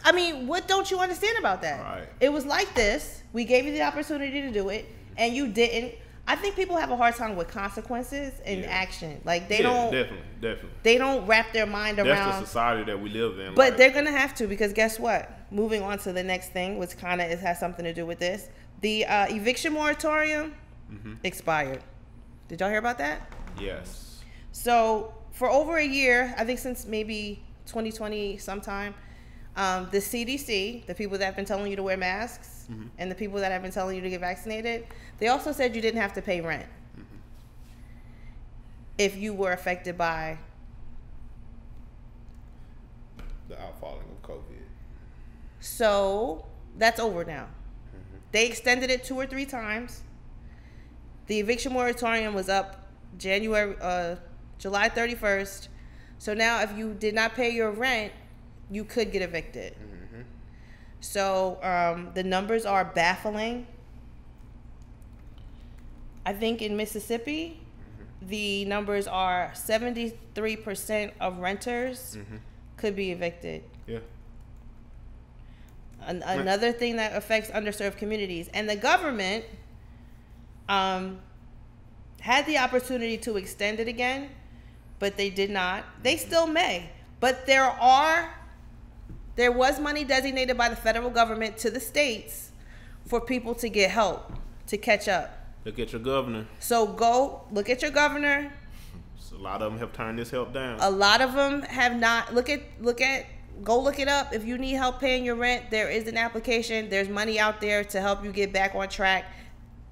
I mean, what don't you understand about that? Right. It was like this. We gave you the opportunity to do it, and you didn't. I think people have a hard time with consequences and action. Like, they don't. Definitely. They don't wrap their mind around. That's the society that we live in. But they're going to have to, because guess what? Moving on to the next thing, which kind of has something to do with this. The eviction moratorium expired. Did y'all hear about that? Yes. So for over a year, I think since maybe 2020 sometime, the CDC, the people that have been telling you to wear masks, and the people that have been telling you to get vaccinated, they also said you didn't have to pay rent if you were affected by the outfalling of COVID. So that's over now. They extended it 2 or 3 times. The eviction moratorium was up July 31st. So now if you did not pay your rent, you could get evicted. So the numbers are baffling. I think in Mississippi, the numbers are 73% of renters could be evicted. Yeah. Another thing that affects underserved communities, and the government had the opportunity to extend it again, but they did not. They still may. But there was money designated by the federal government to the states for people to get help, to catch up. Look at your governor. So go look at your governor. So a lot of them have turned this help down. A lot of them have not. Go look it up. If you need help paying your rent, there is an application. There's money out there to help you get back on track.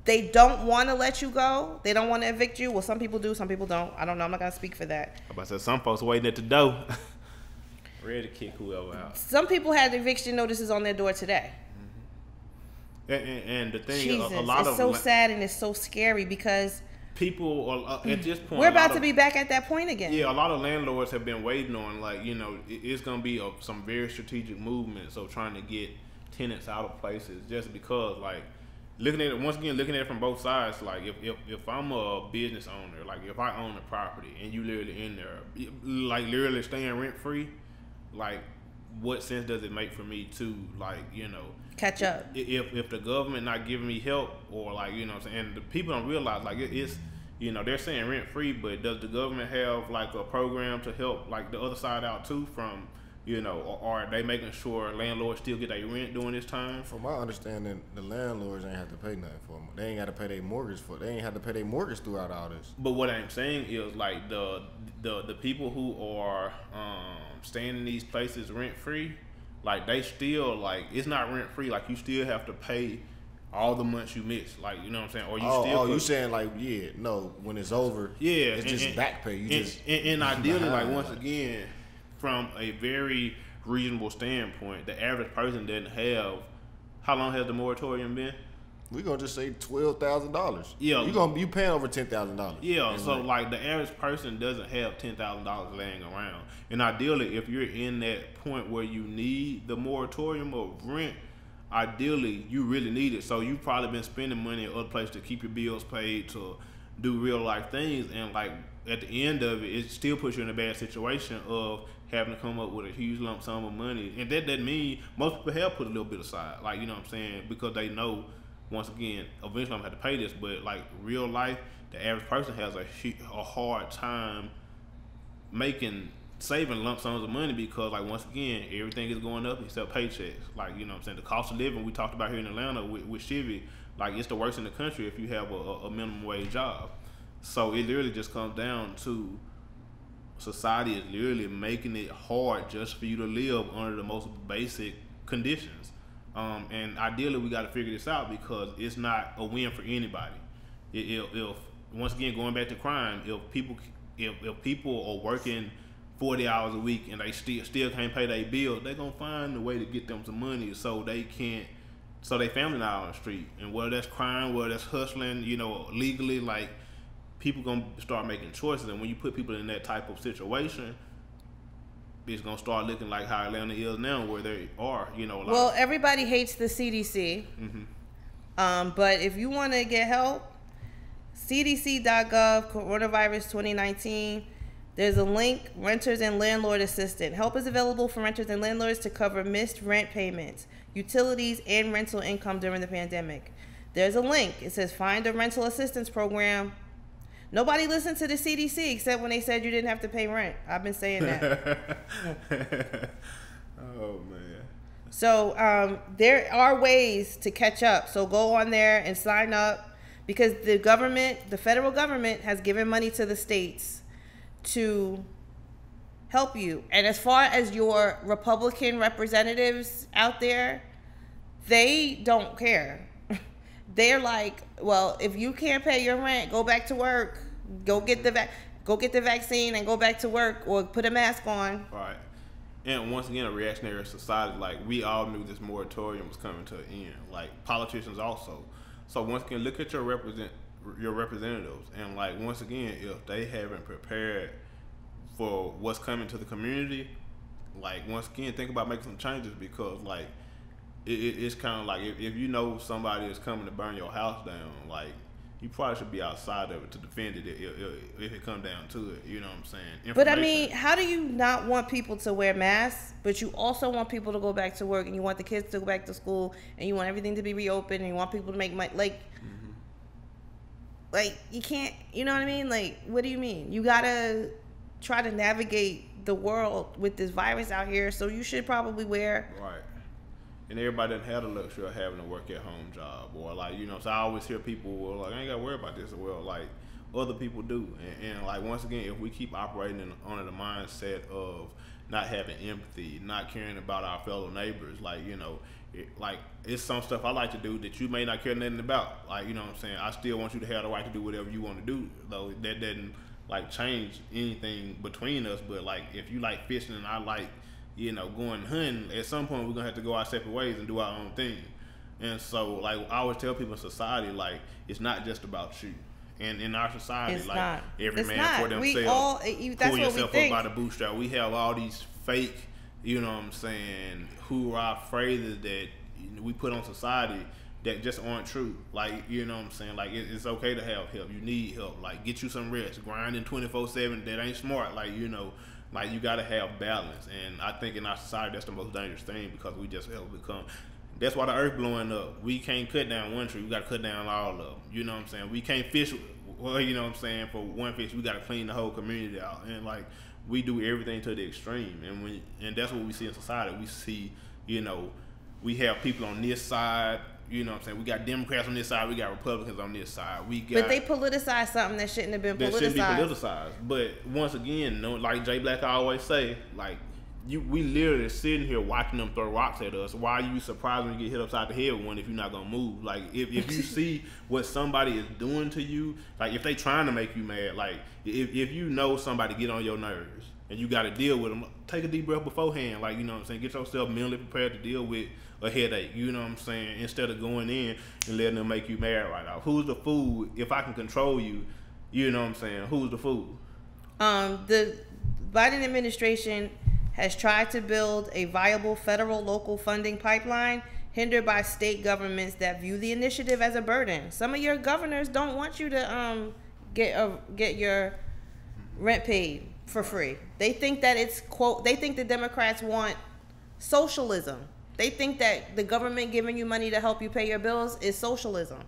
They don't want to let you go. They don't want to evict you. Well, some people do, some people don't. I don't know. I'm not going to speak for that. I about to say, some folks waiting at the door. Ready to kick whoever out. Some people had eviction notices on their door today. And the thing Jesus, is, a lot it's so sad and it's so scary because people are, at this point, we're about to be back at that point again. Yeah, a lot of landlords have been waiting on, like, you know, it's going to be some very strategic movements of trying to get tenants out of places, just because, like, looking at it from both sides. Like, if I'm a business owner, like, if I own a property and you literally in there, like, literally staying rent free, like, what sense does it make for me to, like, you know, catch up? If the government not giving me help, or, like, you know what I'm saying, and the people don't realize, like, it's, you know, they're saying rent free, but does the government have, like, a program to help, like, the other side out too, from, you know, or are they making sure landlords still get their rent during this time? From my understanding, the landlords ain't have to pay nothing for them. They ain't got to pay their mortgage They ain't have to pay their mortgage throughout all this. But what I'm saying is, like, the people who are staying in these places rent free, like, they still, like, it's not rent free. Like, you still have to pay all the months you miss. Like, you know what I'm saying? Or you you saying, like, yeah, no, when it's over, it's just back pay. And ideally, like, once again, from a very reasonable standpoint, the average person doesn't have. How long has the moratorium been? We're gonna just say $12,000. Yeah, you paying over $10,000. Yeah, so like the average person doesn't have $10,000 laying around, and ideally, if you're in that point where you need the moratorium of rent, ideally you really need it. So you've probably been spending money at other places to keep your bills paid, to do real life things, and like at the end of it, it still puts you in a bad situation of having to come up with a huge lump sum of money, and that doesn't mean most people have put a little bit aside, like, you know what I'm saying, because they know, once again, eventually I'm gonna have to pay this. But like real life, the average person has a hard time saving lump sums of money, because, like, once again, everything is going up except paychecks. Like, you know what I'm saying, the cost of living we talked about here in Atlanta with Chevy, like, it's the worst in the country if you have a minimum wage job. So it literally just comes down to society is literally making it hard just for you to live under the most basic conditions. And ideally, we got to figure this out, because it's not a win for anybody. If once again, going back to crime, if people are working 40 hours a week and they still can't pay their bills, they're gonna find a way to get them some money so they family not on the street. And whether that's crime, whether that's hustling, you know, legally, like, people gonna start making choices. And when you put people in that type of situation, it's gonna start looking like how Atlanta is now, where they are, you know. Like, well, everybody hates the CDC, but if you want to get help, CDC.gov coronavirus 2019. There's a link, renters and landlord assistant. Help is available for renters and landlords to cover missed rent payments, utilities, and rental income during the pandemic. There's a link. It says find a rental assistance program. Nobody listened to the CDC except when they said you didn't have to pay rent. I've been saying that. Oh, man. So there are ways to catch up. So go on there and sign up, because the federal government has given money to the states to help you. And as far as your Republican representatives out there, they don't care. They're like, well, if you can't pay your rent, go back to work. Go get the vaccine and go back to work, or put a mask on. Right. And once again, a reactionary society, like, we all knew this moratorium was coming to an end. Like, politicians also. So once again, look at your representatives, and, like, once again, if they haven't prepared for what's coming to the community, like, once again, think about making some changes, because, like, it's kind of like, if you know somebody is coming to burn your house down, like, you probably should be outside of it to defend it if it comes down to it. You know what I'm saying? But I mean, how do you not want people to wear masks, but you also want people to go back to work, and you want the kids to go back to school, and you want everything to be reopened, and you want people to make money? Like, you can't, you know what I mean? Like, what do you mean? You gotta try to navigate the world with this virus out here, so you should probably wear. Right. And everybody doesn't have the luxury of having a work at home job, or like, you know, so I always hear people, well, like, I ain't got to worry about this. Well, like, other people do. And like, once again, if we keep operating under the mindset of not having empathy, not caring about our fellow neighbors, like, you know, it's some stuff I like to do that you may not care nothing about. Like, you know what I'm saying? I still want you to have the right to do whatever you want to do, though that doesn't like change anything between us. But like, if you like fishing and I like, you know, going hunting, at some point we're gonna have to go our separate ways and do our own thing. And so, like, I always tell people in society, like, it's not just about you. And in our society, it's like, not. every it's man not. for themselves, that's pull yourself up by the bootstrap. We have all these fake, you know what I'm saying, hoorah phrases that we put on society that just aren't true. Like, you know what I'm saying, like, it's okay to have help. You need help. Like, get you some rest. Grinding 24/7, that ain't smart. Like, you know, like, you got to have balance. And I think in our society, that's the most dangerous thing, because we just have become. That's why the earth blowing up. We can't cut down one tree. We got to cut down all of them. You know what I'm saying? We can't fish. Well, you know what I'm saying? For one fish, we got to clean the whole community out. And like, we do everything to the extreme. And that's what we see in society. We see, you know, we have people on this side. You know what I'm saying? We got Democrats on this side. We got Republicans on this side. But they politicized something that shouldn't have been politicized. That shouldn't be politicized. But once again, like Jay Black always say, like, we literally sitting here watching them throw rocks at us. Why are you surprised when you get hit upside the head with one if you're not gonna move? Like, if you see what somebody is doing to you, like, if they trying to make you mad, like, if you know somebody get on your nerves and you got to deal with them, take a deep breath beforehand. Like, you know what I'm saying, get yourself mentally prepared to deal with a headache. You know what I'm saying, instead of going in and letting them make you mad right off. Who's the fool? If I can control you, you know what I'm saying, who's the fool? The Biden administration has tried to build a viable federal local funding pipeline hindered by state governments that view the initiative as a burden. Some of your governors don't want you to get your rent paid for free. They think that it's, quote, they think the Democrats want socialism. They think that the government giving you money to help you pay your bills is socialism.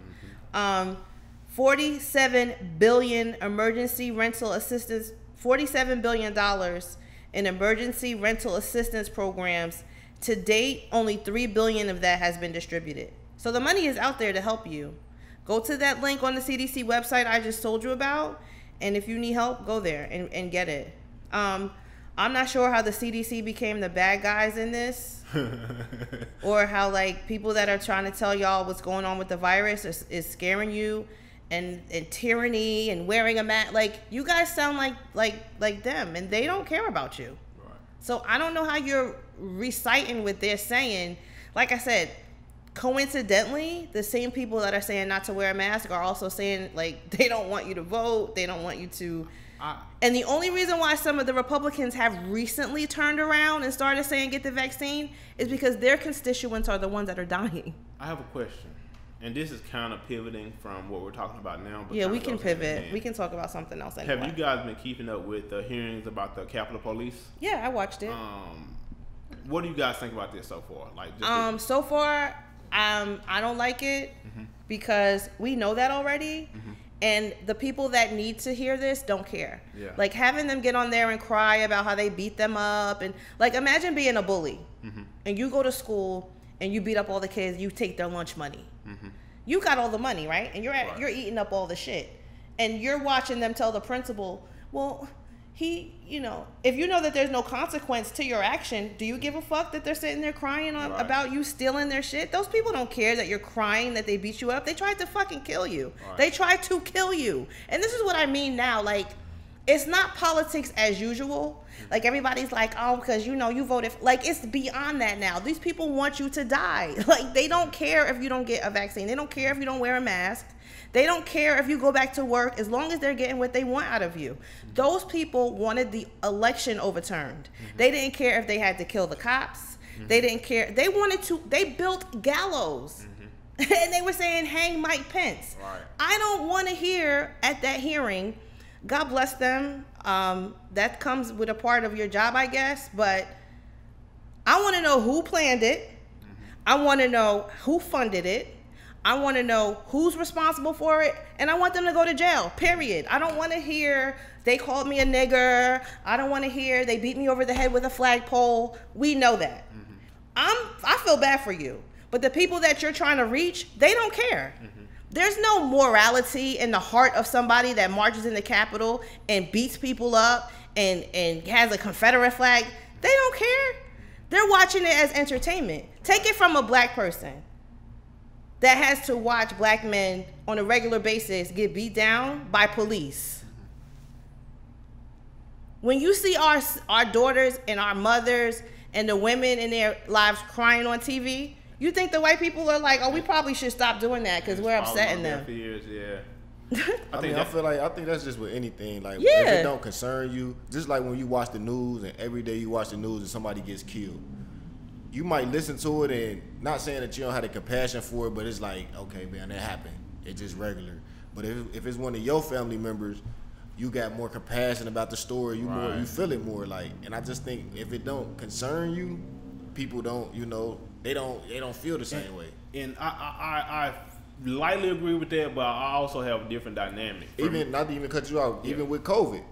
$47 billion emergency rental assistance, $47 billion in emergency rental assistance programs. To date, only $3 billion of that has been distributed. So the money is out there to help you. Go to that link on the CDC website I just told you about, and if you need help, go there and get it. I'm not sure how the CDC became the bad guys in this, or how, like, people that are trying to tell y'all what's going on with the virus is scaring you, and tyranny and wearing a mask. Like, you guys sound like them, and they don't care about you. Right. So I don't know how you're reciting what they're saying. Like I said, coincidentally, the same people that are saying not to wear a mask are also saying, like, they don't want you to vote. They don't want you to. And the only reason why some of the Republicans have recently turned around and started saying get the vaccine is because their constituents are the ones that are dying. I have a question. And this is kind of pivoting from what we're talking about now. But yeah, we can pivot. We can talk about something else anyway. Have you guys been keeping up with the hearings about the Capitol Police? Yeah, I watched it. What do you guys think about this so far? Like, so far, I don't like it because we know that already. And the people that need to hear this don't care. Yeah. Like, having them get on there and cry about how they beat them up. And, like, imagine being a bully. And you go to school and you beat up all the kids. You take their lunch money. You got all the money, right? And you're eating up all the shit. And you're watching them tell the principal, well, you know, if you know that there's no consequence to your action, do you give a fuck that they're sitting there crying about you stealing their shit? Those people don't care that you're crying that they beat you up. They tried to fucking kill you. They tried to kill you. And this is what I mean now. Like, it's not politics as usual. Like, everybody's like, oh, because, you know, you voted. Like, it's beyond that now. These people want you to die. Like, they don't care if you don't get a vaccine. They don't care if you don't wear a mask. They don't care if you go back to work, as long as they're getting what they want out of you. Those people wanted the election overturned. They didn't care if they had to kill the cops. They didn't care. They wanted to. They built gallows. And they were saying, hang Mike Pence. I don't want to hear at that hearing, God bless them. That comes with a part of your job, I guess. But I want to know who planned it. I want to know who funded it. I want to know who's responsible for it, and I want them to go to jail, period. I don't want to hear they called me a nigger. I don't want to hear they beat me over the head with a flagpole. We know that. I feel bad for you. But the people that you're trying to reach, they don't care. There's no morality in the heart of somebody that marches in the Capitol and beats people up and has a Confederate flag. They don't care. They're watching it as entertainment. Take it from a black person that has to watch black men on a regular basis get beat down by police. When you see our daughters and our mothers and the women in their lives crying on TV, you think the white people are like, oh, we probably should stop doing that because we're upsetting them. Years, yeah. I think that's just with anything. Like, if it don't concern you, just like when you watch the news and every day you watch the news and somebody gets killed, you might listen to it and not saying that you don't have the compassion for it, but it's like, okay, man, that happened. It's just regular. But if it's one of your family members, you got more compassion about the story. You feel it more. Like, and I just think if it don't concern you, people don't, they don't feel the same way. And I lightly agree with that, but I also have a different dynamic. Not to even cut you out, even with COVID.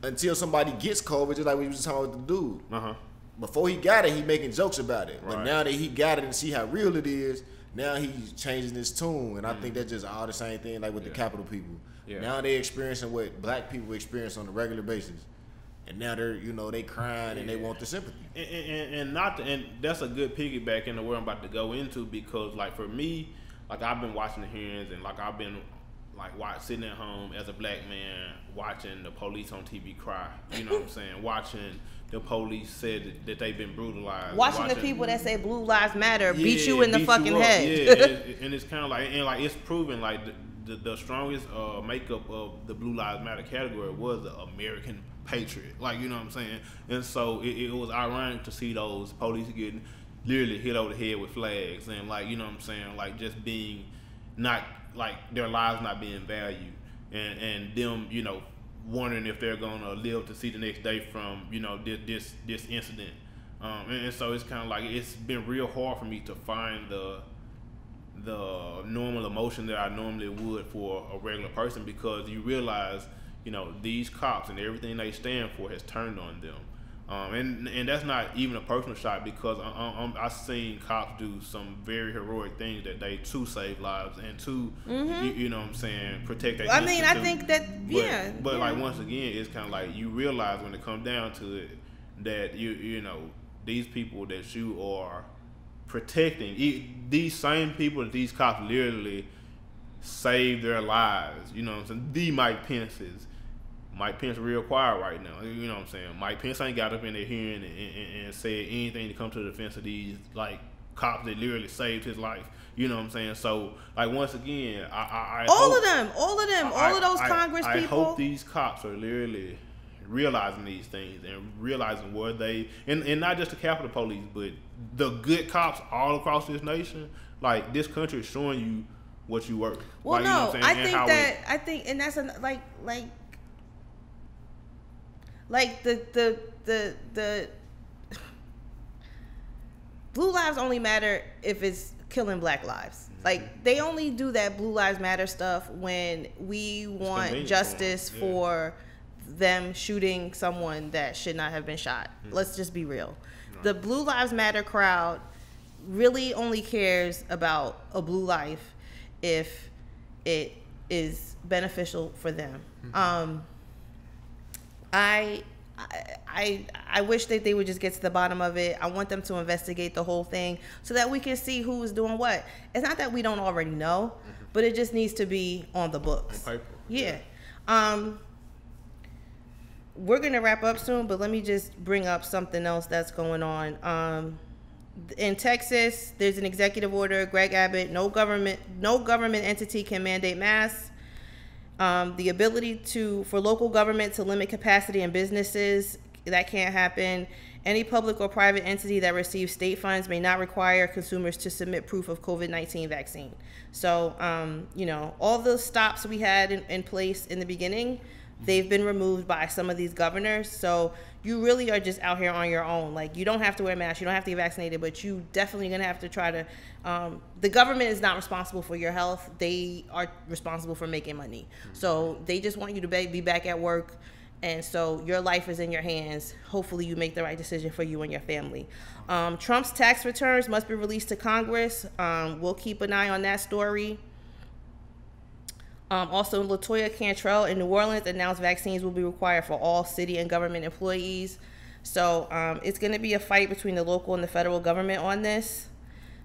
Until somebody gets COVID, just like we was talking about the dude. Before he got it, he making jokes about it. But now that he got it and see how real it is, now he's changing his tune. And I think that's just all the same thing, like with the Capitol people. Now they're experiencing what black people experience on a regular basis. And now they're, they crying and they want the sympathy. And that's a good piggyback into where I'm about to go into, because like for me, like I've been watching the hearings and like I've been like sitting at home as a black man watching the police on TV cry. You know what I'm saying? Watching the police said that they've been brutalized. Watching the people that say Blue Lives Matter beat you in the fucking head. And it's kind of like, and like it's proven like the strongest makeup of the Blue Lives Matter category was the American patriot. Like, you know what I'm saying? And so it was ironic to see those police getting literally hit over the head with flags and like, you know what I'm saying? Like just being not, like their lives not being valued and them, wondering if they're gonna live to see the next day from, this incident. And so it's kind of like, it's been real hard for me to find the normal emotion that I normally would for a regular person, because you realize, these cops and everything they stand for has turned on them. And that's not even a personal shot, because I've seen cops do some very heroic things that they to save lives and to, you know what I'm saying, protect their I think that, But like, once again, it's kind of like you realize when it comes down to it that, these people that you are protecting, these same people that these cops literally saved their lives, you know what I'm saying? The Mike Pence real quiet right now. You know what I'm saying? Mike Pence ain't got up in there hearing and said anything to come to the defense of these like cops that literally saved his life. You know what I'm saying? So like, once again, I all of those Congress people. I hope these cops are literally realizing these things and realizing where they and not just the Capitol Police, but the good cops all across this nation. Like, this country is showing you what you worth. Well, like, no, you know what I'm saying? I think, and that's like the Blue Lives only matter if it's killing black lives. Like, they only do that Blue Lives Matter stuff when we want justice for them shooting someone that should not have been shot. Let's just be real. The Blue Lives Matter crowd really only cares about a blue life if it is beneficial for them. I wish that they would just get to the bottom of it. I want them to investigate the whole thing so that we can see who is doing what. It's not that we don't already know, but it just needs to be on the books. On paper. Yeah. We're going to wrap up soon, but let me just bring up something else that's going on. In Texas, there's an executive order. Greg Abbott, no government entity can mandate masks. The ability for local government to limit capacity in businesses, that can't happen. Any public or private entity that receives state funds may not require consumers to submit proof of COVID-19 vaccine. So, all the stops we had in place in the beginning, They've been removed by some of these governors. So you really are just out here on your own. Like, you don't have to wear a mask. You don't have to get vaccinated, but you definitely going to have to try to, the government is not responsible for your health. They are responsible for making money. So they just want you to be back at work. And so your life is in your hands. Hopefully you make the right decision for you and your family. Trump's tax returns must be released to Congress. We'll keep an eye on that story. Also, LaToya Cantrell in New Orleans announced vaccines will be required for all city and government employees. So it's going to be a fight between the local and the federal government on this.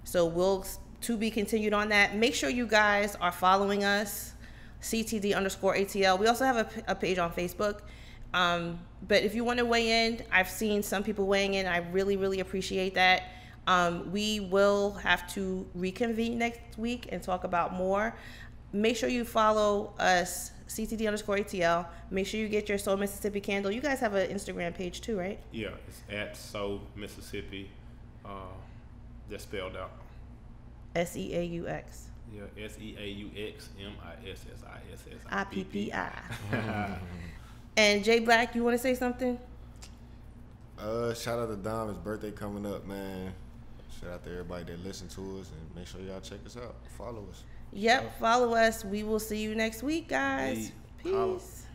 So we'll to be continued on that. Make sure you guys are following us, CTD_ATL. We also have a page on Facebook. But if you want to weigh in, I've seen some people weighing in. I really, really appreciate that. We will have to reconvene next week and talk about more. Make sure you follow us, CTD_ATL. Make sure you get your Soul Mississippi candle. You guys have an Instagram page too, right? Yeah, it's at Soul Mississippi. That's spelled out. SEAUX. Yeah, SEAUXMISSISSIPPI. And Jay Black, you want to say something? Shout out to Dom. His birthday coming up, man. Shout out to everybody that listen to us, and make sure y'all check us out. Follow us. Yep, follow us. We will see you next week, guys. Peace.